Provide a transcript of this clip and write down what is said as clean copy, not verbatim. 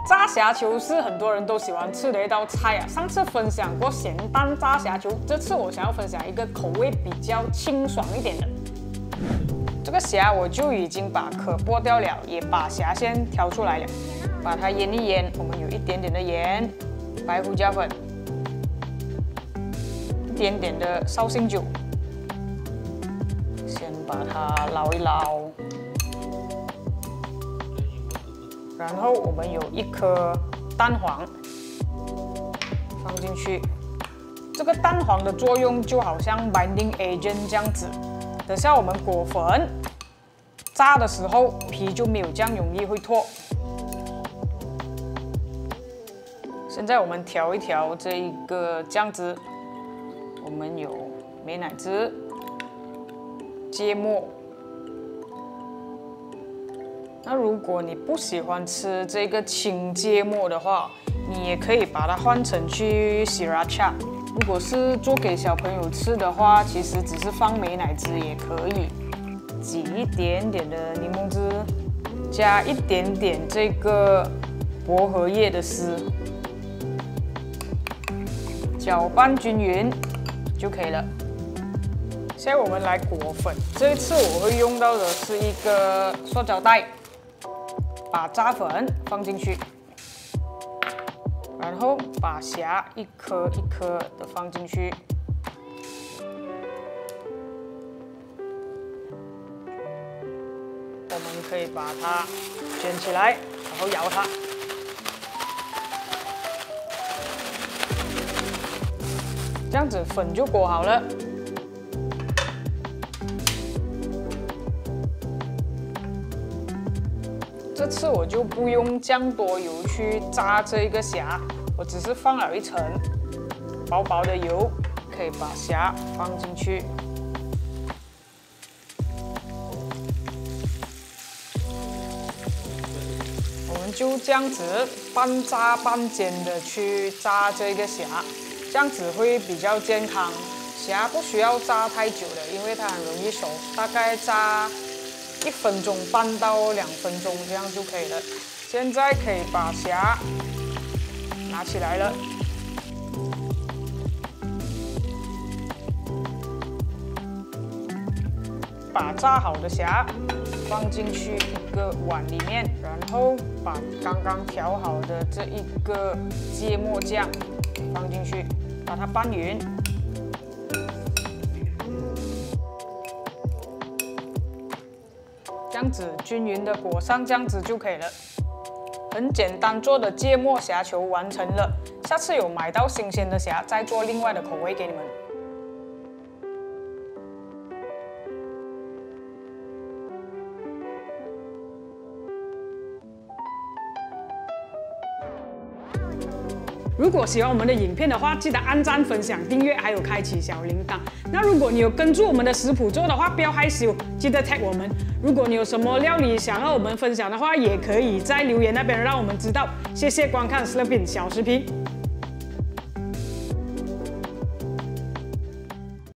炸虾球是很多人都喜欢吃的一道菜啊。上次分享过咸蛋炸虾球，这次我想要分享一个口味比较清爽一点的。这个虾我就已经把壳剥掉了，也把虾线挑出来了，把它腌一腌。我们有一点点的盐、白胡椒粉、一点点的绍兴酒，先把它捞一捞。 然后我们有一颗蛋黄放进去，这个蛋黄的作用就好像 binding agent 这样子。等下我们裹粉，炸的时候皮就没有这样容易会脱。现在我们调一调这一个酱汁，我们有美乃滋、芥末。 那如果你不喜欢吃这个青芥末的话，你也可以把它换成去 sriracha。如果是做给小朋友吃的话，其实只是放美乃滋也可以，挤一点点的柠檬汁，加一点点这个薄荷叶的丝，搅拌均匀就可以了。现在我们来裹粉，这一次我会用到的是一个塑胶袋。 把炸粉放进去，然后把虾一颗一颗的放进去，我们可以把它卷起来，然后摇它。这样子粉就裹好了。 这次我就不用酱多油去炸这个虾，我只是放了一层薄薄的油，可以把虾放进去。我们就这样子半炸半煎的去炸这个虾，这样子会比较健康。虾不需要炸太久的，因为它很容易熟，大概炸 1分钟半到2分钟，这样就可以了。现在可以把虾拿起来了，把炸好的虾放进去一个碗里面，然后把刚刚调好的这一个芥末酱放进去，把它拌匀。 这样子均匀的裹上酱汁就可以了，很简单做的芥末虾球完成了。下次有买到新鲜的虾，再做另外的口味给你们。如果喜欢我们的影片的话，记得按赞、分享、订阅，还有开启小铃铛。那如果你有跟住我们的食谱做的话，不要害羞，记得 tag 我们。如果你有什么料理想要我们分享的话，也可以在留言那边让我们知道。谢谢观看 Slurping 小视频。